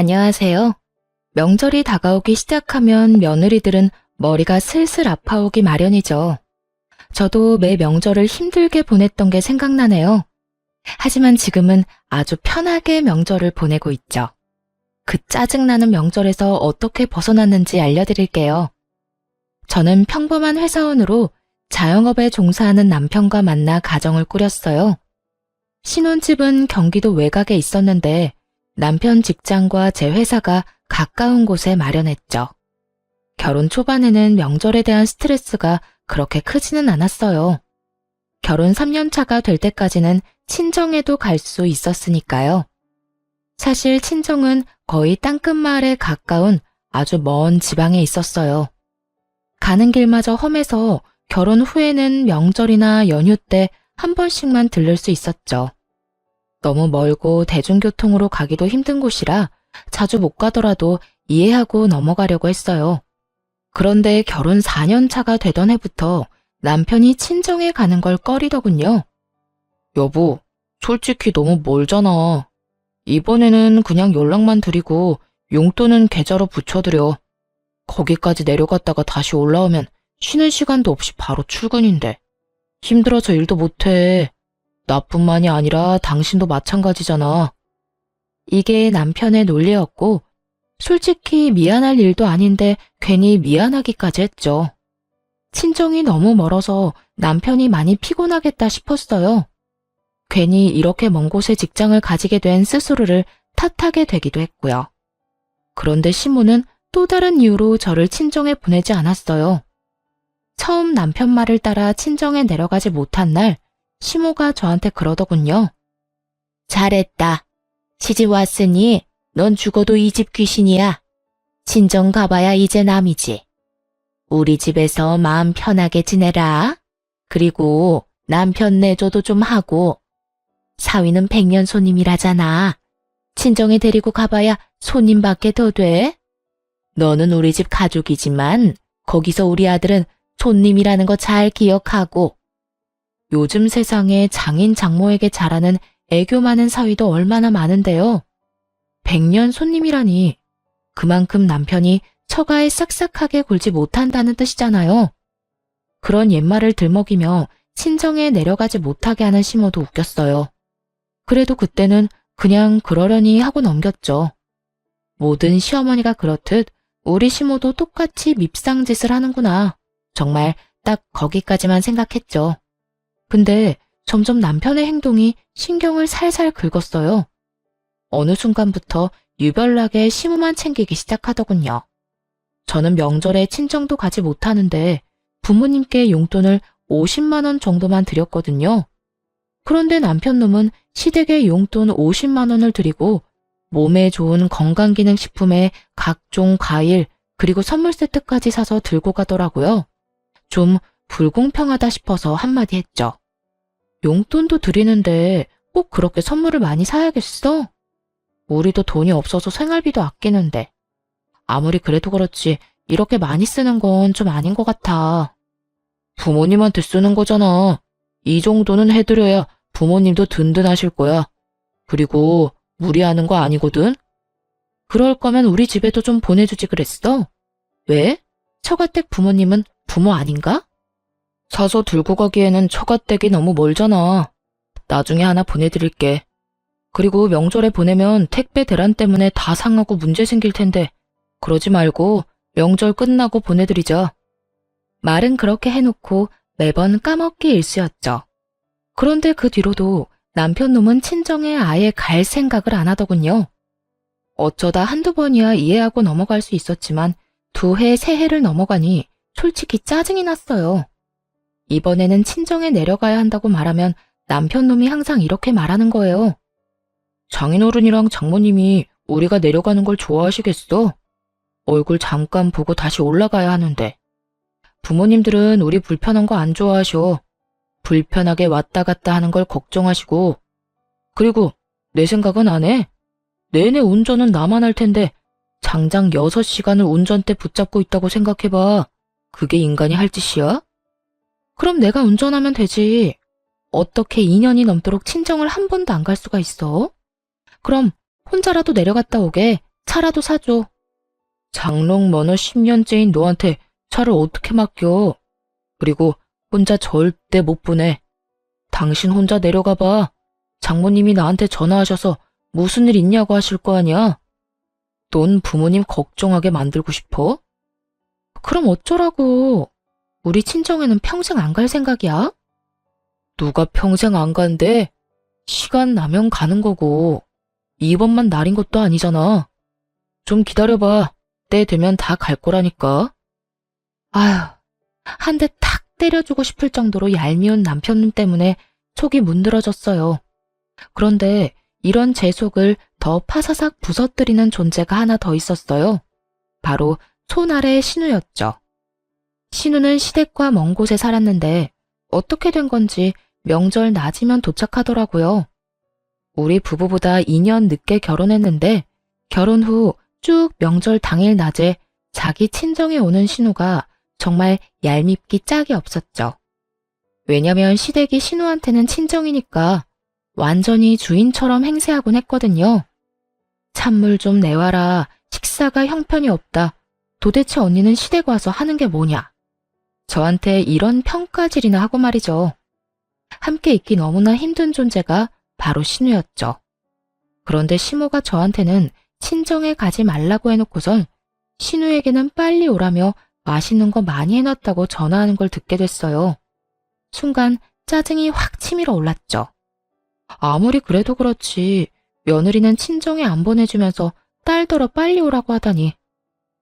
안녕하세요. 명절이 다가오기 시작하면 며느리들은 머리가 슬슬 아파오기 마련이죠. 저도 매 명절을 힘들게 보냈던 게 생각나네요. 하지만 지금은 아주 편하게 명절을 보내고 있죠. 그 짜증나는 명절에서 어떻게 벗어났는지 알려드릴게요. 저는 평범한 회사원으로 자영업에 종사하는 남편과 만나 가정을 꾸렸어요. 신혼집은 경기도 외곽에 있었는데 남편 직장과 제 회사가 가까운 곳에 마련했죠. 결혼 초반에는 명절에 대한 스트레스가 그렇게 크지는 않았어요. 결혼 3년 차가 될 때까지는 친정에도 갈 수 있었으니까요. 사실 친정은 거의 땅끝마을에 가까운 아주 먼 지방에 있었어요. 가는 길마저 험해서 결혼 후에는 명절이나 연휴 때 한 번씩만 들를 수 있었죠. 너무 멀고 대중교통으로 가기도 힘든 곳이라 자주 못 가더라도 이해하고 넘어가려고 했어요. 그런데 결혼 4년 차가 되던 해부터 남편이 친정에 가는 걸 꺼리더군요. 여보, 솔직히 너무 멀잖아. 이번에는 그냥 연락만 드리고 용돈은 계좌로 붙여드려. 거기까지 내려갔다가 다시 올라오면 쉬는 시간도 없이 바로 출근인데. 힘들어서 일도 못해. 나뿐만이 아니라 당신도 마찬가지잖아. 이게 남편의 논리였고, 솔직히 미안할 일도 아닌데 괜히 미안하기까지 했죠. 친정이 너무 멀어서 남편이 많이 피곤하겠다 싶었어요. 괜히 이렇게 먼 곳에 직장을 가지게 된 스스로를 탓하게 되기도 했고요. 그런데 시모는 또 다른 이유로 저를 친정에 보내지 않았어요. 처음 남편 말을 따라 친정에 내려가지 못한 날, 시모가 저한테 그러더군요. 잘했다. 시집 왔으니 넌 죽어도 이 집 귀신이야. 친정 가봐야 이제 남이지. 우리 집에서 마음 편하게 지내라. 그리고 남편 내조도 좀 하고. 사위는 백년 손님이라잖아. 친정에 데리고 가봐야 손님밖에 더 돼. 너는 우리 집 가족이지만 거기서 우리 아들은 손님이라는 거 잘 기억하고. 요즘 세상에 장인 장모에게 잘하는 애교 많은 사위도 얼마나 많은데요. 백년 손님이라니 그만큼 남편이 처가에 싹싹하게 굴지 못한다는 뜻이잖아요. 그런 옛말을 들먹이며 친정에 내려가지 못하게 하는 시모도 웃겼어요. 그래도 그때는 그냥 그러려니 하고 넘겼죠. 모든 시어머니가 그렇듯 우리 시모도 똑같이 밉상짓을 하는구나. 정말 딱 거기까지만 생각했죠. 근데 점점 남편의 행동이 신경을 살살 긁었어요. 어느 순간부터 유별나게 시모만 챙기기 시작하더군요. 저는 명절에 친정도 가지 못하는데 부모님께 용돈을 50만 원 정도만 드렸거든요. 그런데 남편 놈은 시댁에 용돈 50만 원을 드리고 몸에 좋은 건강기능식품에 각종 과일 그리고 선물 세트까지 사서 들고 가더라고요. 좀 불공평하다 싶어서 한마디 했죠. 용돈도 드리는데 꼭 그렇게 선물을 많이 사야겠어? 우리도 돈이 없어서 생활비도 아끼는데. 아무리 그래도 그렇지 이렇게 많이 쓰는 건 좀 아닌 것 같아. 부모님한테 쓰는 거잖아. 이 정도는 해드려야 부모님도 든든하실 거야. 그리고 무리하는 거 아니거든? 그럴 거면 우리 집에도 좀 보내주지 그랬어? 왜? 처가댁 부모님은 부모 아닌가? 사서 들고 가기에는 처가댁이 너무 멀잖아. 나중에 하나 보내드릴게. 그리고 명절에 보내면 택배 대란 때문에 다 상하고 문제 생길 텐데 그러지 말고 명절 끝나고 보내드리자. 말은 그렇게 해놓고 매번 까먹기 일쑤였죠. 그런데 그 뒤로도 남편 놈은 친정에 아예 갈 생각을 안 하더군요. 어쩌다 한두 번이야 이해하고 넘어갈 수 있었지만 2해, 3해를 넘어가니 솔직히 짜증이 났어요. 이번에는 친정에 내려가야 한다고 말하면 남편 놈이 항상 이렇게 말하는 거예요. 장인어른이랑 장모님이 우리가 내려가는 걸 좋아하시겠어? 얼굴 잠깐 보고 다시 올라가야 하는데. 부모님들은 우리 불편한 거 안 좋아하셔. 불편하게 왔다 갔다 하는 걸 걱정하시고. 그리고 내 생각은 안 해. 내내 운전은 나만 할 텐데 장장 6시간을 운전대 붙잡고 있다고 생각해봐. 그게 인간이 할 짓이야? 그럼 내가 운전하면 되지. 어떻게 2년이 넘도록 친정을 한 번도 안 갈 수가 있어? 그럼 혼자라도 내려갔다 오게. 차라도 사줘. 장롱 면허 10년째인 너한테 차를 어떻게 맡겨? 그리고 혼자 절대 못 보내. 당신 혼자 내려가 봐. 장모님이 나한테 전화하셔서 무슨 일 있냐고 하실 거 아니야? 넌 부모님 걱정하게 만들고 싶어? 그럼 어쩌라고. 우리 친정에는 평생 안 갈 생각이야? 누가 평생 안 간대? 시간 나면 가는 거고. 이번만 날인 것도 아니잖아. 좀 기다려봐. 때 되면 다 갈 거라니까. 아휴, 한 대 탁 때려주고 싶을 정도로 얄미운 남편님 때문에 속이 문드러졌어요. 그런데 이런 제 속을 더 파사삭 부서뜨리는 존재가 하나 더 있었어요. 바로 손 아래의 신우였죠. 신우는 시댁과 먼 곳에 살았는데 어떻게 된 건지 명절 낮이면 도착하더라고요. 우리 부부보다 2년 늦게 결혼했는데 결혼 후 쭉 명절 당일 낮에 자기 친정에 오는 신우가 정말 얄밉기 짝이 없었죠. 왜냐면 시댁이 신우한테는 친정이니까 완전히 주인처럼 행세하곤 했거든요. 찬물 좀 내와라. 식사가 형편이 없다. 도대체 언니는 시댁 와서 하는 게 뭐냐. 저한테 이런 평가질이나 하고 말이죠. 함께 있기 너무나 힘든 존재가 바로 신우였죠. 그런데 시모가 저한테는 친정에 가지 말라고 해놓고선 신우에게는 빨리 오라며 맛있는 거 많이 해놨다고 전화하는 걸 듣게 됐어요. 순간 짜증이 확 치밀어 올랐죠. 아무리 그래도 그렇지 며느리는 친정에 안 보내주면서 딸더러 빨리 오라고 하다니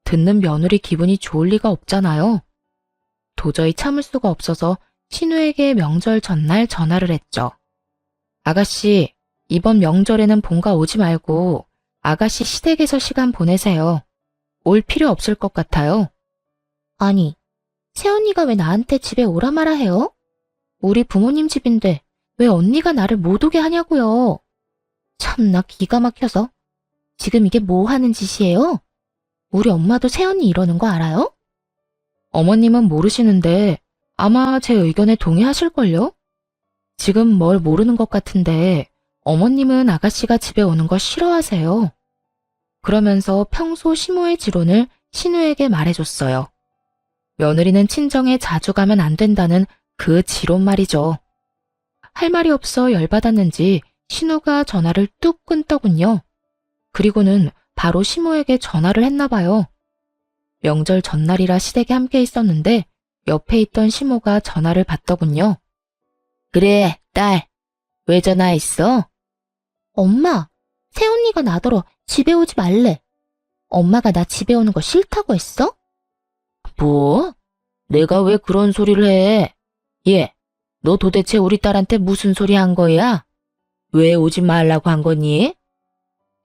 듣는 며느리 기분이 좋을 리가 없잖아요. 도저히 참을 수가 없어서 신우에게 명절 전날 전화를 했죠. 아가씨, 이번 명절에는 본가 오지 말고 아가씨 시댁에서 시간 보내세요. 올 필요 없을 것 같아요. 아니, 새언니가 왜 나한테 집에 오라 마라 해요? 우리 부모님 집인데 왜 언니가 나를 못 오게 하냐고요. 참나 기가 막혀서. 지금 이게 뭐 하는 짓이에요? 우리 엄마도 새언니 이러는 거 알아요? 어머님은 모르시는데 아마 제 의견에 동의하실걸요? 지금 뭘 모르는 것 같은데 어머님은 아가씨가 집에 오는 거 싫어하세요. 그러면서 평소 시모의 지론을 신우에게 말해줬어요. 며느리는 친정에 자주 가면 안 된다는 그 지론 말이죠. 할 말이 없어 열받았는지 신우가 전화를 뚝 끊더군요. 그리고는 바로 시모에게 전화를 했나 봐요. 명절 전날이라 시댁에 함께 있었는데 옆에 있던 시모가 전화를 받더군요. 그래, 딸. 왜 전화했어? 엄마, 새언니가 나더러 집에 오지 말래. 엄마가 나 집에 오는 거 싫다고 했어? 뭐? 내가 왜 그런 소리를 해? 얘, 너 도대체 우리 딸한테 무슨 소리 한 거야? 왜 오지 말라고 한 거니?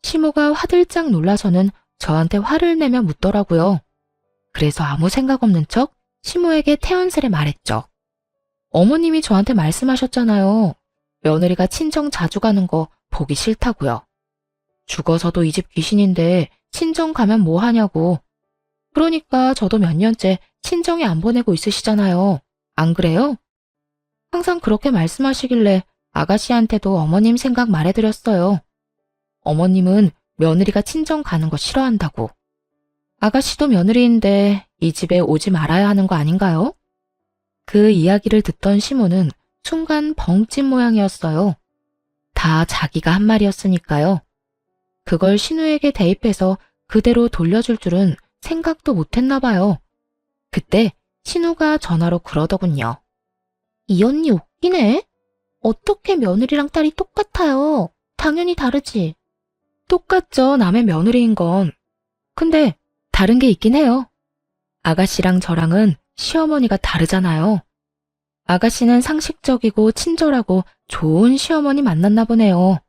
시모가 화들짝 놀라서는 저한테 화를 내며 묻더라고요. 그래서 아무 생각 없는 척 시모에게 태연스레 말했죠. 어머님이 저한테 말씀하셨잖아요. 며느리가 친정 자주 가는 거 보기 싫다고요. 죽어서도 이 집 귀신인데 친정 가면 뭐 하냐고. 그러니까 저도 몇 년째 친정에 안 보내고 있으시잖아요. 안 그래요? 항상 그렇게 말씀하시길래 아가씨한테도 어머님 생각 말해드렸어요. 어머님은 며느리가 친정 가는 거 싫어한다고. 아가씨도 며느리인데 이 집에 오지 말아야 하는 거 아닌가요? 그 이야기를 듣던 시모는 순간 벙찐 모양이었어요. 다 자기가 한 말이었으니까요. 그걸 신우에게 대입해서 그대로 돌려줄 줄은 생각도 못했나 봐요. 그때 신우가 전화로 그러더군요. 이 언니 웃기네. 어떻게 며느리랑 딸이 똑같아요. 당연히 다르지. 똑같죠, 남의 며느리인 건. 근데 다른 게 있긴 해요. 아가씨랑 저랑은 시어머니가 다르잖아요. 아가씨는 상식적이고 친절하고 좋은 시어머니 만났나 보네요.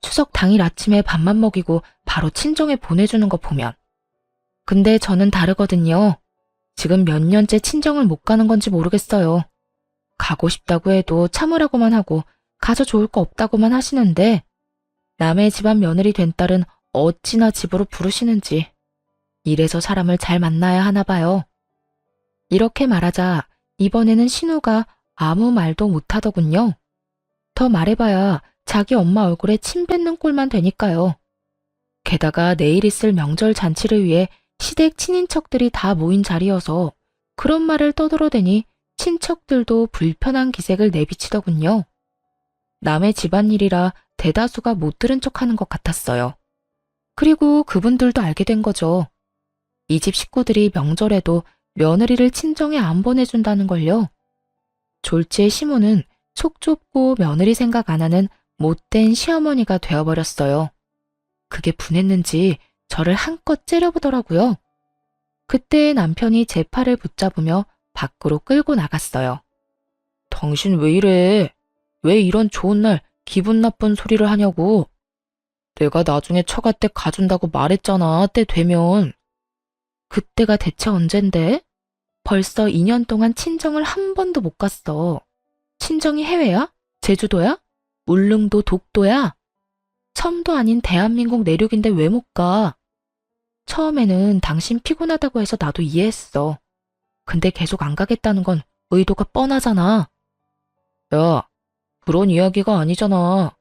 추석 당일 아침에 밥만 먹이고 바로 친정에 보내주는 거 보면. 근데 저는 다르거든요. 지금 몇 년째 친정을 못 가는 건지 모르겠어요. 가고 싶다고 해도 참으라고만 하고 가서 좋을 거 없다고만 하시는데 남의 집안 며느리 된 딸은 어찌나 집으로 부르시는지. 이래서 사람을 잘 만나야 하나 봐요. 이렇게 말하자 이번에는 신우가 아무 말도 못하더군요. 더 말해봐야 자기 엄마 얼굴에 침 뱉는 꼴만 되니까요. 게다가 내일 있을 명절 잔치를 위해 시댁 친인척들이 다 모인 자리여서 그런 말을 떠들어대니 친척들도 불편한 기색을 내비치더군요. 남의 집안일이라 대다수가 못 들은 척하는 것 같았어요. 그리고 그분들도 알게 된 거죠. 이 집 식구들이 명절에도 며느리를 친정에 안 보내준다는 걸요. 졸지의 시모는 속 좁고 며느리 생각 안 하는 못된 시어머니가 되어버렸어요. 그게 분했는지 저를 한껏 째려보더라고요. 그때 남편이 제 팔을 붙잡으며 밖으로 끌고 나갔어요. 당신 왜 이래? 왜 이런 좋은 날 기분 나쁜 소리를 하냐고. 내가 나중에 처가 때 가준다고 말했잖아, 때 되면. 그때가 대체 언젠데? 벌써 2년 동안 친정을 한 번도 못 갔어. 친정이 해외야? 제주도야? 울릉도, 독도야? 섬도 아닌 대한민국 내륙인데 왜 못 가? 처음에는 당신 피곤하다고 해서 나도 이해했어. 근데 계속 안 가겠다는 건 의도가 뻔하잖아. 야, 그런 이야기가 아니잖아.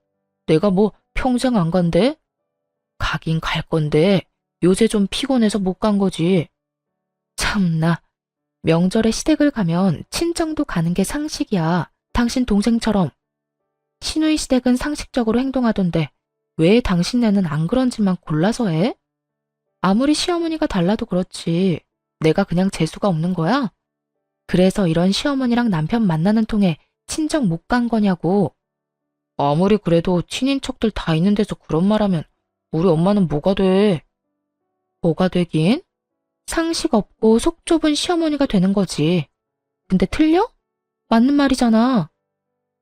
내가 뭐 평생 안 간대? 가긴 갈 건데 요새 좀 피곤해서 못 간 거지. 참나, 명절에 시댁을 가면 친정도 가는 게 상식이야. 당신 동생처럼. 시누이 시댁은 상식적으로 행동하던데 왜 당신네는 안 그런 짓만 골라서 해? 아무리 시어머니가 달라도 그렇지. 내가 그냥 재수가 없는 거야? 그래서 이런 시어머니랑 남편 만나는 통에 친정 못 간 거냐고. 아무리 그래도 친인척들 다 있는 데서 그런 말 하면 우리 엄마는 뭐가 돼? 뭐가 되긴? 상식 없고 속 좁은 시어머니가 되는 거지. 근데 틀려? 맞는 말이잖아.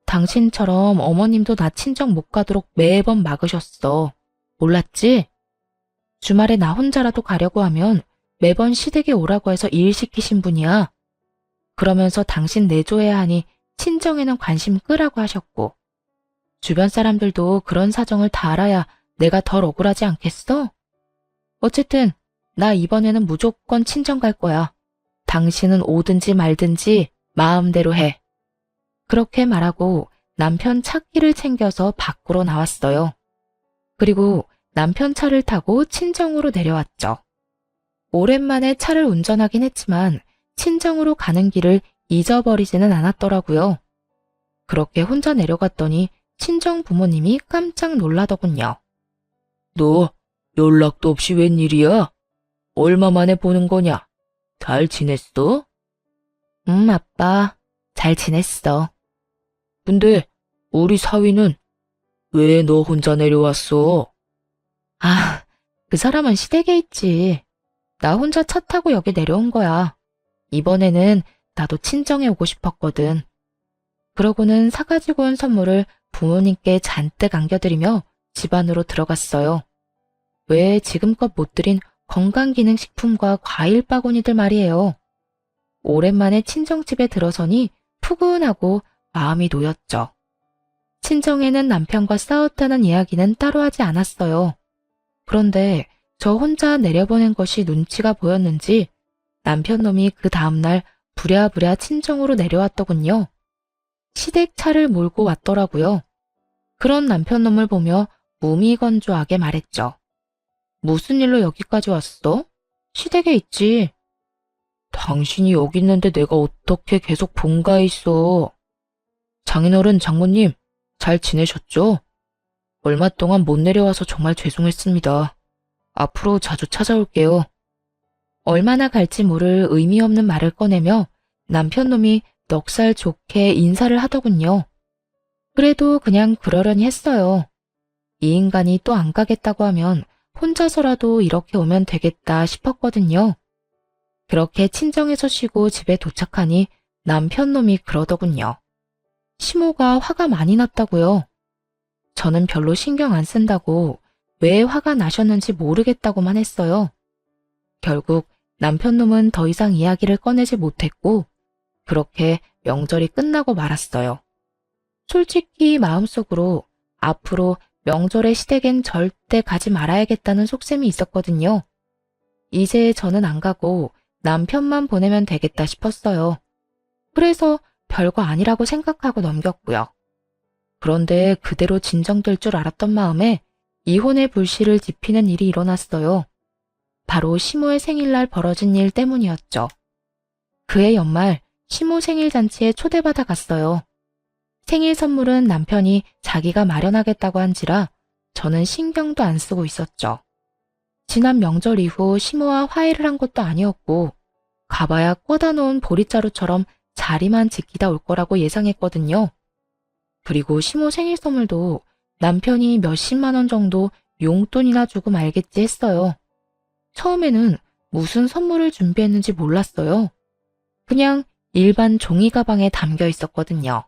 당신처럼 어머님도 나 친정 못 가도록 매번 막으셨어. 몰랐지? 주말에 나 혼자라도 가려고 하면 매번 시댁에 오라고 해서 일 시키신 분이야. 그러면서 당신 내조해야 하니 친정에는 관심 끄라고 하셨고. 주변 사람들도 그런 사정을 다 알아야 내가 덜 억울하지 않겠어? 어쨌든 나 이번에는 무조건 친정 갈 거야. 당신은 오든지 말든지 마음대로 해. 그렇게 말하고 남편 차키를 챙겨서 밖으로 나왔어요. 그리고 남편 차를 타고 친정으로 내려왔죠. 오랜만에 차를 운전하긴 했지만 친정으로 가는 길을 잊어버리지는 않았더라고요. 그렇게 혼자 내려갔더니 친정 부모님이 깜짝 놀라더군요. 너 연락도 없이 웬일이야? 얼마 만에 보는 거냐? 잘 지냈어? 아빠. 잘 지냈어. 근데 우리 사위는 왜 너 혼자 내려왔어? 아, 그 사람은 시댁에 있지. 나 혼자 차 타고 여기 내려온 거야. 이번에는 나도 친정에 오고 싶었거든. 그러고는 사가지고 온 선물을 부모님께 잔뜩 안겨드리며 집 안으로 들어갔어요. 왜 지금껏 못 드린 건강기능식품과 과일 바구니들 말이에요. 오랜만에 친정집에 들어서니 푸근하고 마음이 놓였죠. 친정에는 남편과 싸웠다는 이야기는 따로 하지 않았어요. 그런데 저 혼자 내려보낸 것이 눈치가 보였는지 남편 놈이 그 다음날 부랴부랴 친정으로 내려왔더군요. 시댁 차를 몰고 왔더라고요. 그런 남편 놈을 보며 무미건조하게 말했죠. 무슨 일로 여기까지 왔어? 시댁에 있지. 당신이 여기 있는데 내가 어떻게 계속 본가에 있어? 장인어른, 장모님, 잘 지내셨죠? 얼마 동안 못 내려와서 정말 죄송했습니다. 앞으로 자주 찾아올게요. 얼마나 갈지 모를 의미 없는 말을 꺼내며 남편 놈이 넉살 좋게 인사를 하더군요. 그래도 그냥 그러려니 했어요. 이 인간이 또 안 가겠다고 하면 혼자서라도 이렇게 오면 되겠다 싶었거든요. 그렇게 친정에서 쉬고 집에 도착하니 남편 놈이 그러더군요. 시모가 화가 많이 났다고요. 저는 별로 신경 안 쓴다고 왜 화가 나셨는지 모르겠다고만 했어요. 결국 남편 놈은 더 이상 이야기를 꺼내지 못했고 그렇게 명절이 끝나고 말았어요. 솔직히 마음속으로 앞으로 명절에 시댁엔 절대 가지 말아야겠다는 속셈이 있었거든요. 이제 저는 안 가고 남편만 보내면 되겠다 싶었어요. 그래서 별거 아니라고 생각하고 넘겼고요. 그런데 그대로 진정될 줄 알았던 마음에 이혼의 불씨를 지피는 일이 일어났어요. 바로 시모의 생일날 벌어진 일 때문이었죠. 그해 연말 시모 생일 잔치에 초대받아 갔어요. 생일 선물은 남편이 자기가 마련하겠다고 한지라 저는 신경도 안 쓰고 있었죠. 지난 명절 이후 시모와 화해를 한 것도 아니었고 가봐야 꽂아 놓은 보릿자루처럼 자리만 지키다 올 거라고 예상했거든요. 그리고 시모 생일 선물도 남편이 몇십만 원 정도 용돈이나 주고 말겠지 했어요. 처음에는 무슨 선물을 준비했는지 몰랐어요. 그냥 일반 종이 가방에 담겨 있었거든요.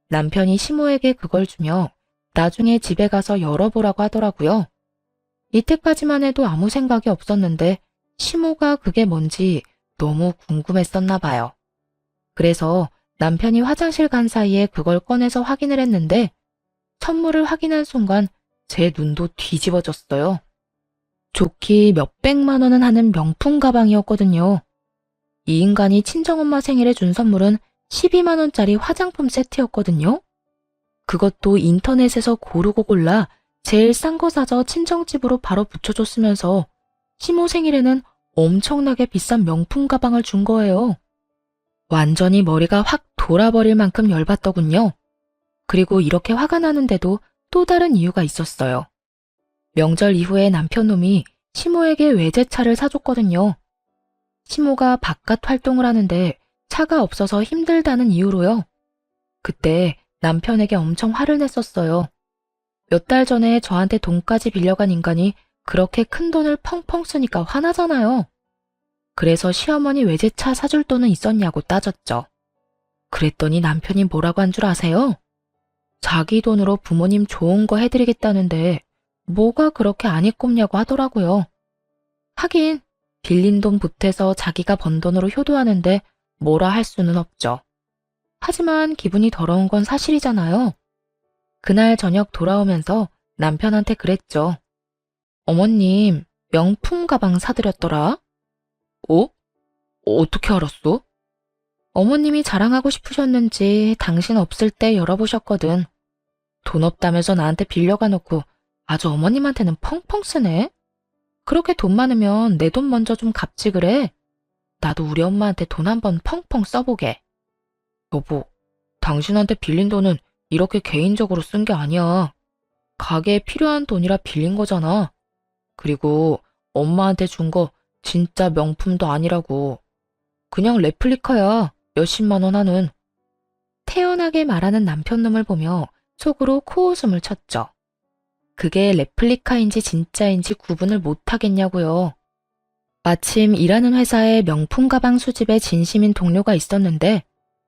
남편이 시모에게 그걸 주며 나중에 집에 가서 열어보라고 하더라고요. 이때까지만 해도 아무 생각이 없었는데 시모가 그게 뭔지 너무 궁금했었나 봐요. 그래서 남편이 화장실 간 사이에 그걸 꺼내서 확인을 했는데 선물을 확인한 순간 제 눈도 뒤집어졌어요. 좋기 몇백만 원은 하는 명품 가방이었거든요. 이 인간이 친정엄마 생일에 준 선물은 12만 원짜리 화장품 세트였거든요. 그것도 인터넷에서 고르고 골라 제일 싼 거 사서 친정집으로 바로 붙여줬으면서 시모 생일에는 엄청나게 비싼 명품 가방을 준 거예요. 완전히 머리가 확 돌아버릴 만큼 열받더군요. 그리고 이렇게 화가 나는데도 또 다른 이유가 있었어요. 명절 이후에 남편 놈이 시모에게 외제차를 사줬거든요. 시모가 바깥 활동을 하는데 차가 없어서 힘들다는 이유로요. 그때 남편에게 엄청 화를 냈었어요. 몇 달 전에 저한테 돈까지 빌려간 인간이 그렇게 큰 돈을 펑펑 쓰니까 화나잖아요. 그래서 시어머니 외제차 사줄 돈은 있었냐고 따졌죠. 그랬더니 남편이 뭐라고 한 줄 아세요? 자기 돈으로 부모님 좋은 거 해드리겠다는데 뭐가 그렇게 안 입곱냐고 하더라고요. 하긴 빌린 돈 보태서 자기가 번 돈으로 효도하는데 뭐라 할 수는 없죠. 하지만 기분이 더러운 건 사실이잖아요. 그날 저녁 돌아오면서 남편한테 그랬죠. 어머님, 명품 가방 사드렸더라. 어? 어떻게 알았어? 어머님이 자랑하고 싶으셨는지 당신 없을 때 열어보셨거든. 돈 없다면서 나한테 빌려가 놓고 아주 어머님한테는 펑펑 쓰네. 그렇게 돈 많으면 내 돈 먼저 좀 갚지 그래. 나도 우리 엄마한테 돈 한번 펑펑 써보게. 여보, 당신한테 빌린 돈은 이렇게 개인적으로 쓴 게 아니야. 가게에 필요한 돈이라 빌린 거잖아. 그리고 엄마한테 준 거 진짜 명품도 아니라고. 그냥 레플리카야. 몇십만 원 하는. 태연하게 말하는 남편놈을 보며 속으로 코웃음을 쳤죠. 그게 레플리카인지 진짜인지 구분을 못하겠냐고요. 마침 일하는 회사에 명품 가방 수집에 진심인 동료가 있었는데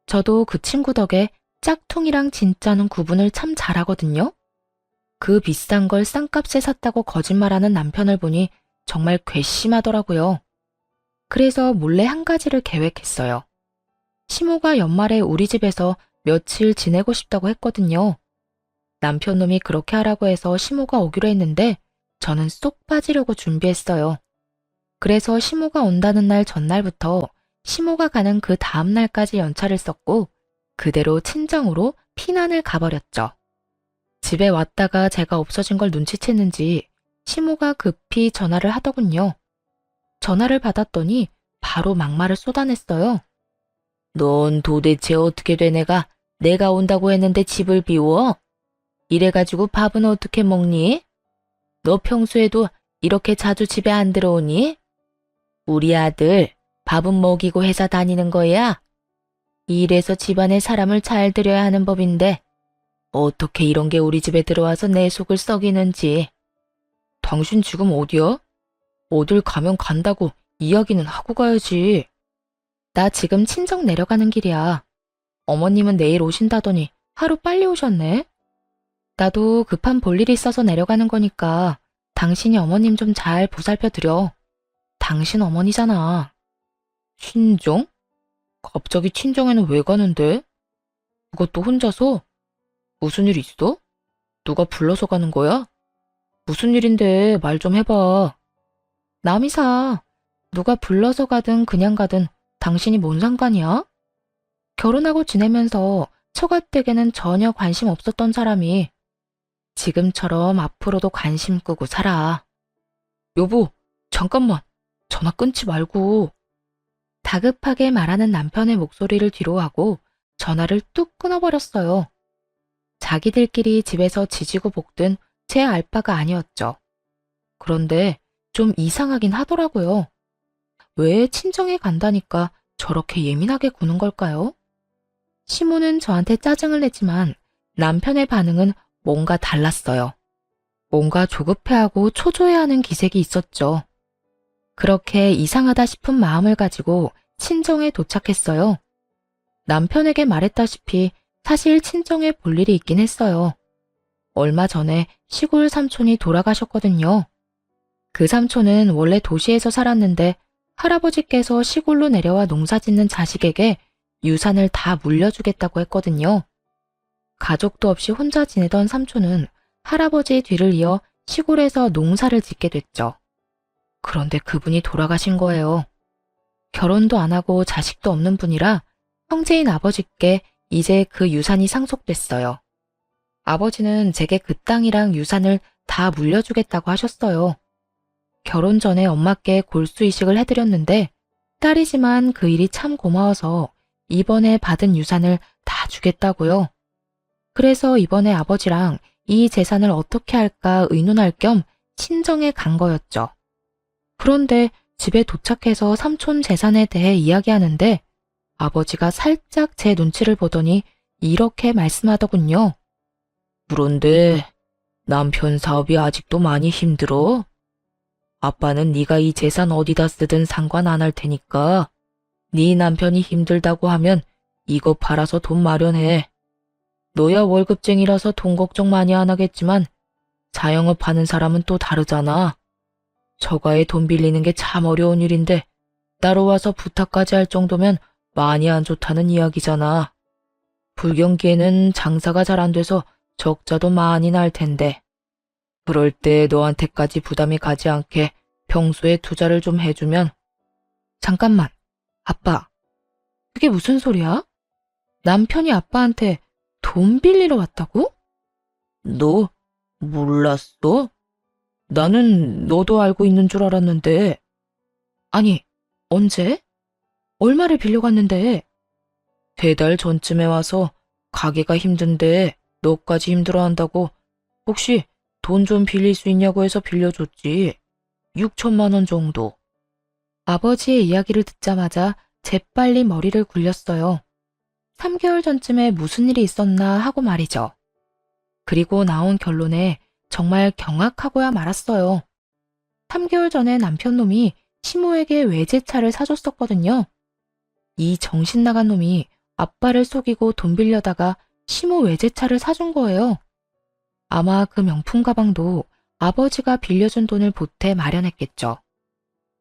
저도 그 친구 덕에 짝퉁이랑 진짜는 구분을 참 잘하거든요. 그 비싼 걸 싼값에 샀다고 거짓말하는 남편을 보니 정말 괘씸하더라고요. 그래서 몰래 한 가지를 계획했어요. 시모가 연말에 우리 집에서 며칠 지내고 싶다고 했거든요. 남편놈이 그렇게 하라고 해서 시모가 오기로 했는데 저는 쏙 빠지려고 준비했어요. 그래서 시모가 온다는 날 전날부터 시모가 가는 그 다음 날까지 연차를 썼고 그대로 친정으로 피난을 가버렸죠. 집에 왔다가 제가 없어진 걸 눈치챘는지 시모가 급히 전화를 하더군요. 전화를 받았더니 바로 막말을 쏟아냈어요. 넌 도대체 어떻게 된 애가 내가 온다고 했는데 집을 비워? 이래가지고 밥은 어떻게 먹니? 너 평소에도 이렇게 자주 집에 안 들어오니? 우리 아들 밥은 먹이고 회사 다니는 거야? 이래서 집안에 사람을 잘 들여야 하는 법인데 어떻게 이런 게 우리 집에 들어와서 내 속을 썩이는지. 당신 지금 어디야? 어딜 가면 간다고 이야기는 하고 가야지. 나 지금 친정 내려가는 길이야. 어머님은 내일 오신다더니 하루 빨리 오셨네. 나도 급한 볼일이 있어서 내려가는 거니까 당신이 어머님 좀 잘 보살펴 드려. 당신 어머니잖아. 친정? 갑자기 친정에는 왜 가는데? 그것도 혼자서? 무슨 일 있어? 누가 불러서 가는 거야? 무슨 일인데 말 좀 해봐. 남이사, 누가 불러서 가든 그냥 가든 당신이 뭔 상관이야? 결혼하고 지내면서 처가댁에는 전혀 관심 없었던 사람이 지금처럼 앞으로도 관심 끄고 살아. 여보, 잠깐만. 전화 끊지 말고. 다급하게 말하는 남편의 목소리를 뒤로하고 전화를 뚝 끊어버렸어요. 자기들끼리 집에서 지지고 볶든 제 알바가 아니었죠. 그런데 좀 이상하긴 하더라고요. 왜 친정에 간다니까 저렇게 예민하게 구는 걸까요? 시모는 저한테 짜증을 냈지만 남편의 반응은 뭔가 달랐어요. 뭔가 조급해하고 초조해하는 기색이 있었죠. 그렇게 이상하다 싶은 마음을 가지고 친정에 도착했어요. 남편에게 말했다시피 사실 친정에 볼 일이 있긴 했어요. 얼마 전에 시골 삼촌이 돌아가셨거든요. 그 삼촌은 원래 도시에서 살았는데 할아버지께서 시골로 내려와 농사 짓는 자식에게 유산을 다 물려주겠다고 했거든요. 가족도 없이 혼자 지내던 삼촌은 할아버지의 뒤를 이어 시골에서 농사를 짓게 됐죠. 그런데 그분이 돌아가신 거예요. 결혼도 안 하고 자식도 없는 분이라 형제인 아버지께 이제 그 유산이 상속됐어요. 아버지는 제게 그 땅이랑 유산을 다 물려주겠다고 하셨어요. 결혼 전에 엄마께 골수 이식을 해드렸는데 딸이지만 그 일이 참 고마워서 이번에 받은 유산을 다 주겠다고요. 그래서 이번에 아버지랑 이 재산을 어떻게 할까 의논할 겸 친정에 간 거였죠. 그런데 집에 도착해서 삼촌 재산에 대해 이야기하는데 아버지가 살짝 제 눈치를 보더니 이렇게 말씀하더군요. 그런데 남편 사업이 아직도 많이 힘들어? 아빠는 네가 이 재산 어디다 쓰든 상관 안 할 테니까 네 남편이 힘들다고 하면 이거 팔아서 돈 마련해. 너야 월급쟁이라서 돈 걱정 많이 안 하겠지만 자영업 하는 사람은 또 다르잖아. 저가에 돈 빌리는 게 참 어려운 일인데 따로 와서 부탁까지 할 정도면 많이 안 좋다는 이야기잖아. 불경기에는 장사가 잘 안 돼서 적자도 많이 날 텐데. 그럴 때 너한테까지 부담이 가지 않게 평소에 투자를 좀 해주면. 잠깐만, 아빠. 그게 무슨 소리야? 남편이 아빠한테 돈 빌리러 왔다고? 너 몰랐어? 나는 너도 알고 있는 줄 알았는데. 아니, 언제? 얼마를 빌려갔는데? 3달 전쯤에 와서 가게가 힘든데 너까지 힘들어한다고 혹시 돈 좀 빌릴 수 있냐고 해서 빌려줬지. 6천만 원 정도. 아버지의 이야기를 듣자마자 재빨리 머리를 굴렸어요. 3개월 전쯤에 무슨 일이 있었나 하고 말이죠. 그리고 나온 결론에 정말 경악하고야 말았어요. 3개월 전에 남편놈이 시모에게 외제차를 사줬었거든요. 이 정신 나간 놈이 아빠를 속이고 돈 빌려다가 시모 외제차를 사준 거예요. 아마 그 명품 가방도 아버지가 빌려준 돈을 보태 마련했겠죠.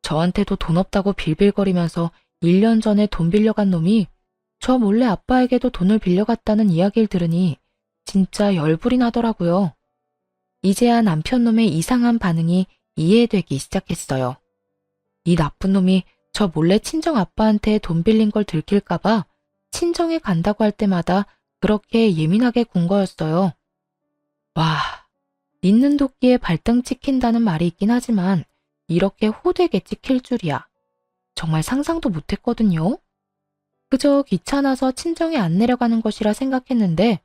저한테도 돈 없다고 빌빌거리면서 1년 전에 돈 빌려간 놈이 저 몰래 아빠에게도 돈을 빌려갔다는 이야기를 들으니 진짜 열불이 나더라고요. 이제야 남편놈의 이상한 반응이 이해되기 시작했어요. 이 나쁜 놈이 저 몰래 친정 아빠한테 돈 빌린 걸 들킬까봐 친정에 간다고 할 때마다 그렇게 예민하게 군 거였어요. 와, 있는 도끼에 발등 찍힌다는 말이 있긴 하지만 이렇게 호되게 찍힐 줄이야. 정말 상상도 못했거든요. 그저 귀찮아서 친정에 안 내려가는 것이라 생각했는데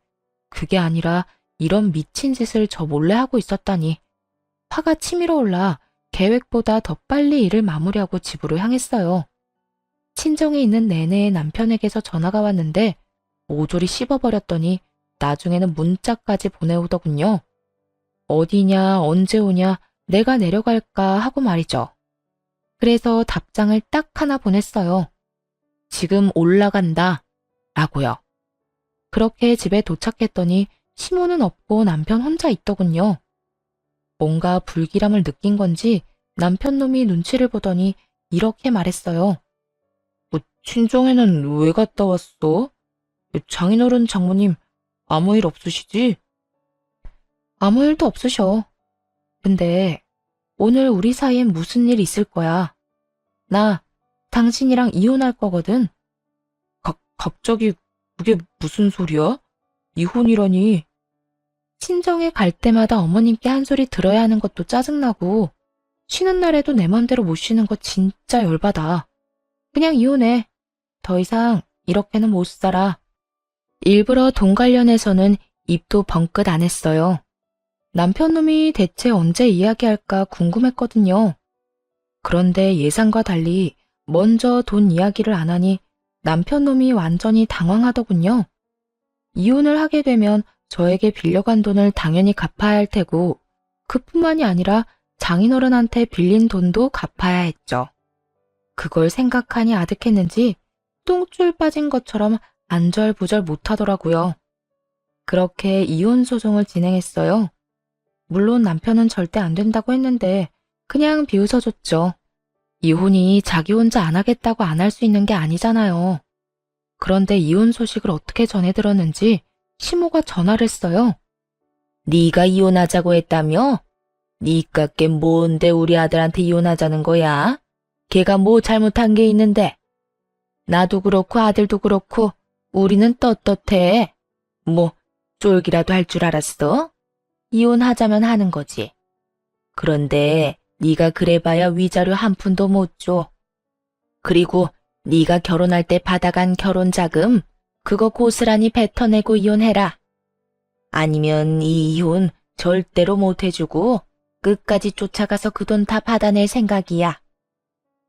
그게 아니라 이런 미친 짓을 저 몰래 하고 있었다니. 화가 치밀어 올라 계획보다 더 빨리 일을 마무리하고 집으로 향했어요. 친정에 있는 내내 남편에게서 전화가 왔는데 모조리 씹어버렸더니 나중에는 문자까지 보내오더군요. 어디냐, 언제 오냐, 내가 내려갈까 하고 말이죠. 그래서 답장을 딱 하나 보냈어요. 지금 올라간다 라고요. 그렇게 집에 도착했더니 시모는 없고 남편 혼자 있더군요. 뭔가 불길함을 느낀 건지 남편놈이 눈치를 보더니 이렇게 말했어요. 친정에는 왜 갔다 왔어? 장인어른 장모님 아무 일 없으시지? 아무 일도 없으셔. 근데 오늘 우리 사이엔 무슨 일 있을 거야. 나 당신이랑 이혼할 거거든. 갑자기 그게 무슨 소리야? 이혼이라니. 친정에 갈 때마다 어머님께 한 소리 들어야 하는 것도 짜증나고, 쉬는 날에도 내 맘대로 못 쉬는 거 진짜 열받아. 그냥 이혼해. 더 이상 이렇게는 못 살아. 일부러 돈 관련해서는 입도 벙긋 안 했어요. 남편 놈이 대체 언제 이야기할까 궁금했거든요. 그런데 예상과 달리 먼저 돈 이야기를 안 하니 남편 놈이 완전히 당황하더군요. 이혼을 하게 되면 저에게 빌려간 돈을 당연히 갚아야 할 테고, 그뿐만이 아니라 장인어른한테 빌린 돈도 갚아야 했죠. 그걸 생각하니 아득했는지 똥줄 빠진 것처럼 안절부절 못하더라고요. 그렇게 이혼 소송을 진행했어요. 물론 남편은 절대 안 된다고 했는데 그냥 비웃어줬죠. 이혼이 자기 혼자 안 하겠다고 안 할 수 있는 게 아니잖아요. 그런데 이혼 소식을 어떻게 전해 들었는지 시모가 전화를 했어요. 네가 이혼하자고 했다며? 니깎게 뭔데 우리 아들한테 이혼하자는 거야? 걔가 뭐 잘못한 게 있는데? 나도 그렇고 아들도 그렇고 우리는 떳떳해. 뭐 쫄기라도 할 줄 알았어? 이혼하자면 하는 거지. 그런데 네가 그래봐야 위자료 한 푼도 못 줘. 그리고 네가 결혼할 때 받아간 결혼자금 그거 고스란히 뱉어내고 이혼해라. 아니면 이 이혼 절대로 못 해주고 끝까지 쫓아가서 그 돈 다 받아낼 생각이야.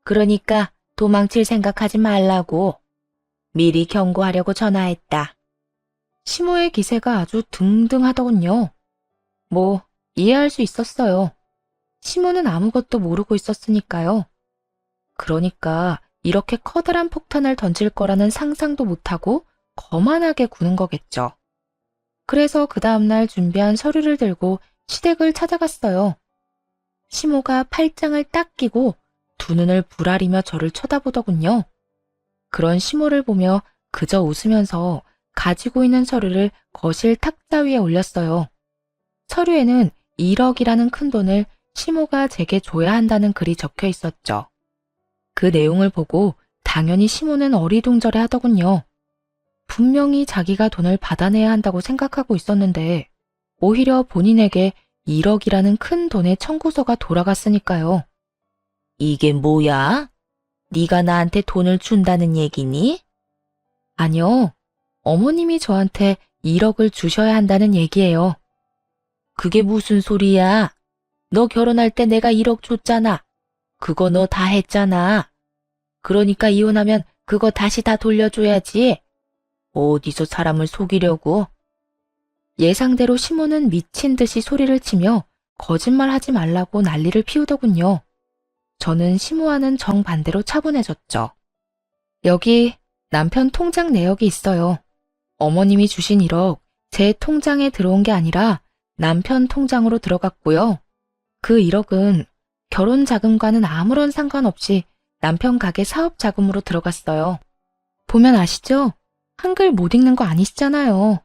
그러니까 도망칠 생각하지 말라고 미리 경고하려고 전화했다. 시모의 기세가 아주 등등하더군요. 뭐 이해할 수 있었어요. 시모는 아무것도 모르고 있었으니까요. 그러니까 이렇게 커다란 폭탄을 던질 거라는 상상도 못하고 거만하게 구는 거겠죠. 그래서 그 다음날 준비한 서류를 들고 시댁을 찾아갔어요. 시모가 팔짱을 딱 끼고 두 눈을 부라리며 저를 쳐다보더군요. 그런 시모를 보며 그저 웃으면서 가지고 있는 서류를 거실 탁자 위에 올렸어요. 서류에는 1억이라는 큰 돈을 시모가 제게 줘야 한다는 글이 적혀 있었죠. 그 내용을 보고 당연히 시모는 어리둥절해 하더군요. 분명히 자기가 돈을 받아내야 한다고 생각하고 있었는데 오히려 본인에게 1억이라는 큰 돈의 청구서가 돌아갔으니까요. 이게 뭐야? 네가 나한테 돈을 준다는 얘기니? 아니요. 어머님이 저한테 1억을 주셔야 한다는 얘기예요. 그게 무슨 소리야? 너 결혼할 때 내가 1억 줬잖아. 그거 너 다 했잖아. 그러니까 이혼하면 그거 다시 다 돌려줘야지. 어디서 사람을 속이려고? 예상대로 시모는 미친 듯이 소리를 치며 거짓말하지 말라고 난리를 피우더군요. 저는 시모와는 정반대로 차분해졌죠. 여기 남편 통장 내역이 있어요. 어머님이 주신 1억 제 통장에 들어온 게 아니라 남편 통장으로 들어갔고요. 그 1억은 결혼 자금과는 아무런 상관없이 남편 가게 사업 자금으로 들어갔어요. 보면 아시죠? 한글 못 읽는 거 아니시잖아요.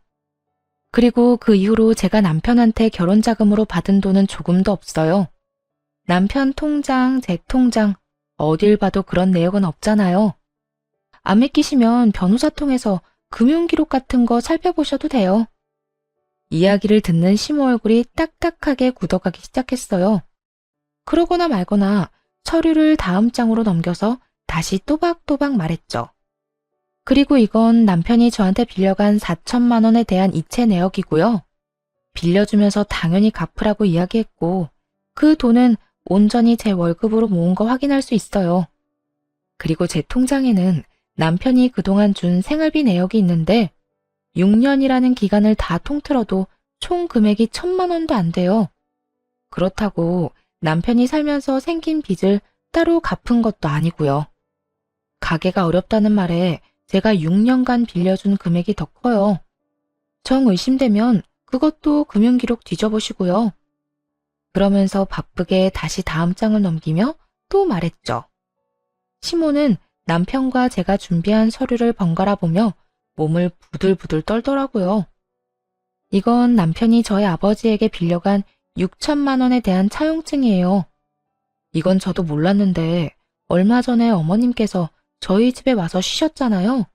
그리고 그 이후로 제가 남편한테 결혼 자금으로 받은 돈은 조금도 없어요. 남편 통장, 제 통장, 어딜 봐도 그런 내역은 없잖아요. 안 믿기시면 변호사 통해서 금융기록 같은 거 살펴보셔도 돼요. 이야기를 듣는 시모 얼굴이 딱딱하게 굳어가기 시작했어요. 그러거나 말거나 서류를 다음 장으로 넘겨서 다시 또박또박 말했죠. 그리고 이건 남편이 저한테 빌려간 4천만 원에 대한 이체 내역이고요. 빌려주면서 당연히 갚으라고 이야기했고 그 돈은 온전히 제 월급으로 모은 거 확인할 수 있어요. 그리고 제 통장에는 남편이 그동안 준 생활비 내역이 있는데 6년이라는 기간을 다 통틀어도 총 금액이 1,000만 원도 안 돼요. 그렇다고 남편이 살면서 생긴 빚을 따로 갚은 것도 아니고요. 가게가 어렵다는 말에 제가 6년간 빌려준 금액이 더 커요. 정 의심되면 그것도 금융기록 뒤져보시고요. 그러면서 바쁘게 다시 다음 장을 넘기며 또 말했죠. 시모는 남편과 제가 준비한 서류를 번갈아 보며 몸을 부들부들 떨더라고요. 이건 남편이 저희 아버지에게 빌려간 6천만 원에 대한 차용증이에요. 이건 저도 몰랐는데 얼마 전에 어머님께서 저희 집에 와서 쉬셨잖아요.